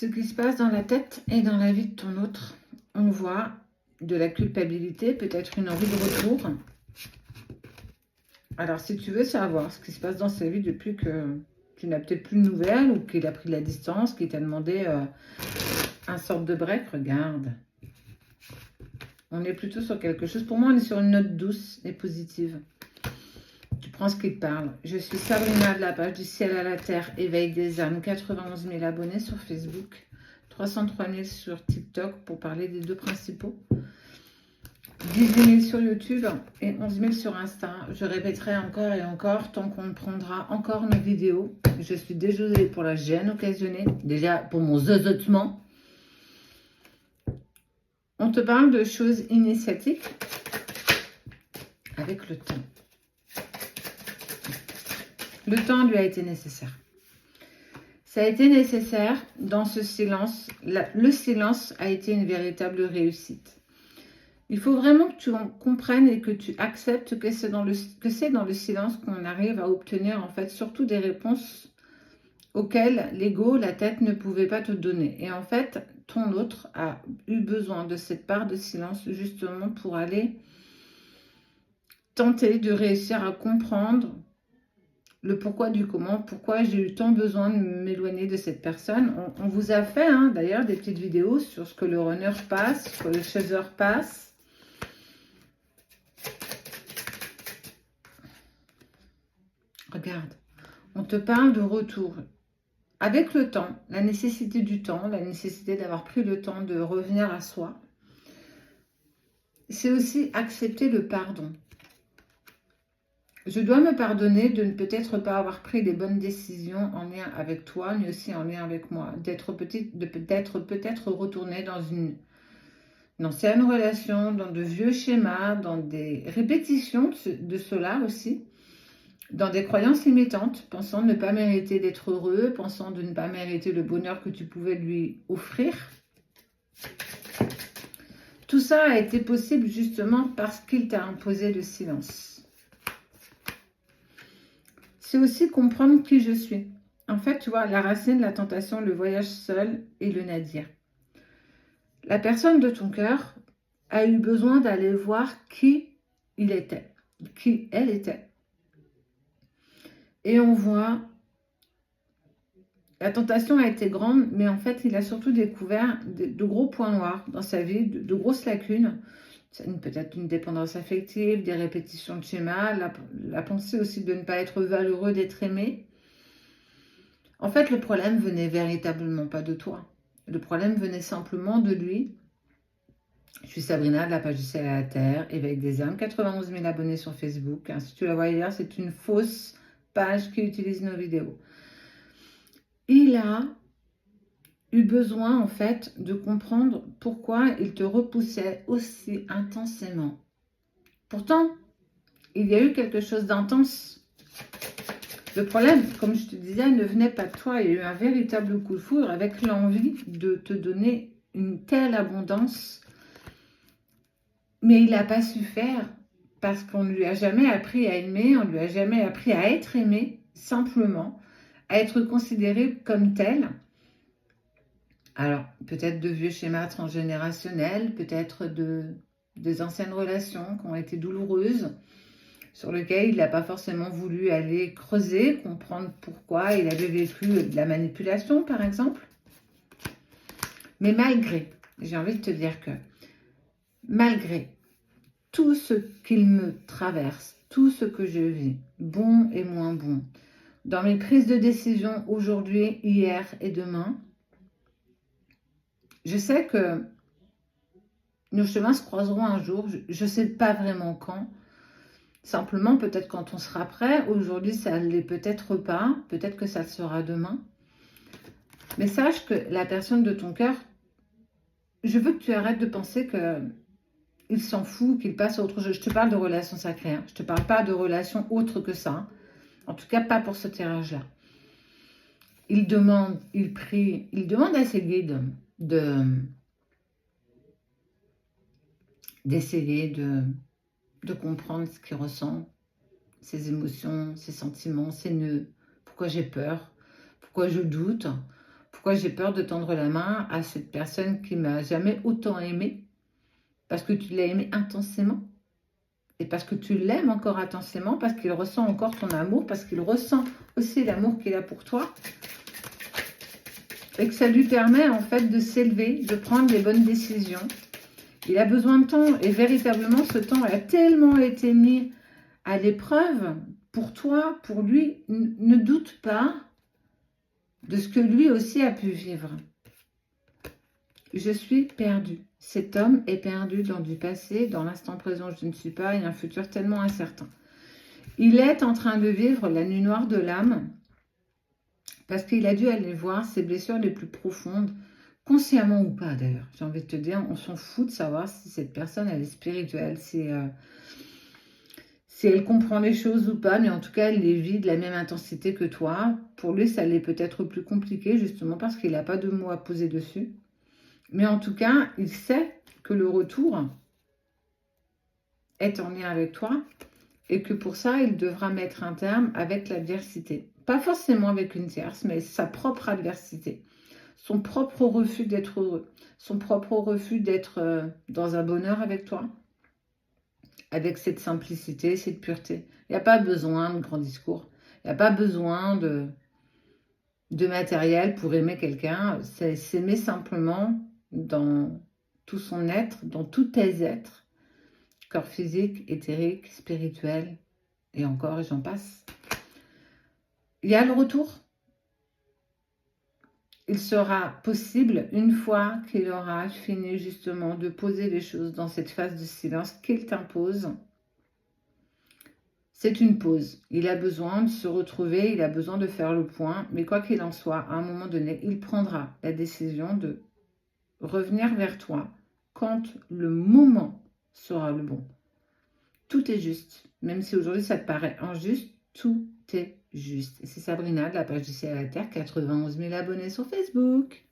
Ce qui se passe dans la tête et dans la vie de ton autre, on voit de la culpabilité, peut-être une envie de retour. Alors, si tu veux savoir ce qui se passe dans sa vie depuis que tu n'as peut-être plus de nouvelles ou qu'il a pris la distance, qu'il t'a demandé un sorte de break, regarde. On est plutôt sur quelque chose. Pour moi, on est sur une note douce et positive. Tu prends ce qui te parle. Je suis Sabrina de la page du ciel à la terre, éveil des âmes. 91 000 abonnés sur Facebook, 303 000 sur TikTok pour parler des deux principaux. 18 000 sur YouTube et 11 000 sur Insta. Je répéterai encore et encore tant qu'on prendra encore nos vidéos. Je suis désolée pour la gêne occasionnée. Déjà pour mon zozotement. On te parle de choses initiatiques avec le temps. Le temps lui a été nécessaire. Ça a été nécessaire dans ce silence. Le silence a été une véritable réussite. Il faut vraiment que tu en comprennes et que tu acceptes que c'est dans le silence qu'on arrive à obtenir en fait surtout des réponses auxquelles l'ego, la tête ne pouvait pas te donner. Et en fait, ton autre a eu besoin de cette part de silence justement pour aller tenter de réussir à comprendre le pourquoi du comment, pourquoi j'ai eu tant besoin de m'éloigner de cette personne. On vous a fait d'ailleurs des petites vidéos sur ce que le runner passe, ce que le chaser passe. Regarde, on te parle de retour. Avec le temps, la nécessité du temps, la nécessité d'avoir pris le temps de revenir à soi, c'est aussi accepter le pardon. Je dois me pardonner de ne peut-être pas avoir pris les bonnes décisions en lien avec toi, mais aussi en lien avec moi. D'être peut-être retourné dans une ancienne relation, dans de vieux schémas, dans des répétitions de cela aussi, dans des croyances limitantes, pensant ne pas mériter d'être heureux, pensant de ne pas mériter le bonheur que tu pouvais lui offrir. Tout ça a été possible justement parce qu'il t'a imposé le silence. C'est aussi comprendre qui je suis. En fait, tu vois, la racine, la tentation, le voyage seul et le nadir. La personne de ton cœur a eu besoin d'aller voir qui il était, qui elle était. Et on voit, la tentation a été grande, mais en fait, il a surtout découvert de gros points noirs dans sa vie, de grosses lacunes. Peut-être une dépendance affective, des répétitions de schémas, la pensée aussi de ne pas être valeureux, d'être aimé. En fait, le problème venait véritablement pas de toi. Le problème venait simplement de lui. Je suis Sabrina de la page du ciel à la terre, éveil des âmes, 91 000 abonnés sur Facebook. Si tu la vois hier, c'est une fausse page qui utilise nos vidéos. Il a eu besoin en fait de comprendre pourquoi il te repoussait aussi intensément. Pourtant, il y a eu quelque chose d'intense. Le problème, comme je te disais, ne venait pas de toi. Il y a eu un véritable coup de foudre avec l'envie de te donner une telle abondance. Mais il n'a pas su faire parce qu'on ne lui a jamais appris à aimer, on ne lui a jamais appris à être aimé, simplement, à être considéré comme tel. Alors, peut-être de vieux schémas transgénérationnels, peut-être des anciennes relations qui ont été douloureuses, sur lesquelles il n'a pas forcément voulu aller creuser, comprendre pourquoi il avait vécu de la manipulation, par exemple. Mais malgré, j'ai envie de te dire que, malgré tout ce qu'il me traverse, tout ce que je vis, bon et moins bon, dans mes prises de décision aujourd'hui, hier et demain, je sais que nos chemins se croiseront un jour, je ne sais pas vraiment quand, simplement peut-être quand on sera prêt. Aujourd'hui, ça ne l'est peut-être pas, peut-être que ça le sera demain. Mais sache que la personne de ton cœur, je veux que tu arrêtes de penser qu'il s'en fout, qu'il passe à autre chose. Je te parle de relations sacrées, je ne te parle pas de relations autres que ça. En tout cas, pas pour ce tirage-là. Il demande, il prie, il demande à ses guides d'essayer de comprendre ce qu'il ressent, ses émotions, ses sentiments, ses nœuds, pourquoi j'ai peur, pourquoi je doute, Pourquoi j'ai peur de tendre la main à cette personne qui m'a jamais autant aimé? Parce que tu l'as aimé intensément. Et parce que tu l'aimes encore intensément, parce qu'il ressent encore ton amour, parce qu'il ressent aussi l'amour qu'il a pour toi. Et que ça lui permet en fait de s'élever, de prendre les bonnes décisions. Il a besoin de temps et véritablement ce temps a tellement été mis à l'épreuve pour toi, pour lui. Ne doute pas de ce que lui aussi a pu vivre. Je suis perdu. Cet homme est perdu dans du passé, dans l'instant présent je ne suis pas, et un futur tellement incertain. Il est en train de vivre la nuit noire de l'âme parce qu'il a dû aller voir ses blessures les plus profondes, consciemment ou pas d'ailleurs. J'ai envie de te dire, on s'en fout de savoir si cette personne elle est spirituelle, si elle comprend les choses ou pas, mais en tout cas elle les vit de la même intensité que toi. Pour lui ça l'est peut-être plus compliqué justement parce qu'il n'a pas de mots à poser dessus. Mais en tout cas, il sait que le retour est en lien avec toi et que pour ça, il devra mettre un terme avec l'adversité. Pas forcément avec une tierce, mais sa propre adversité. Son propre refus d'être heureux. Son propre refus d'être dans un bonheur avec toi. Avec cette simplicité, cette pureté. Il n'y a pas besoin de grands discours. Il n'y a pas besoin de matériel pour aimer quelqu'un. C'est s'aimer simplement dans tout son être, dans tous tes êtres, corps physique, éthérique, spirituel, et encore, et j'en passe. Il y a le retour. Il sera possible, une fois qu'il aura fini justement de poser les choses dans cette phase de silence qu'il t'impose. C'est une pause. Il a besoin de se retrouver, il a besoin de faire le point, mais quoi qu'il en soit, à un moment donné, il prendra la décision de revenir vers toi quand le moment sera le bon. Tout est juste. Même si aujourd'hui ça te paraît injuste, tout est juste. Et c'est Sabrina de la page du ciel à la terre, 91 000 abonnés sur Facebook.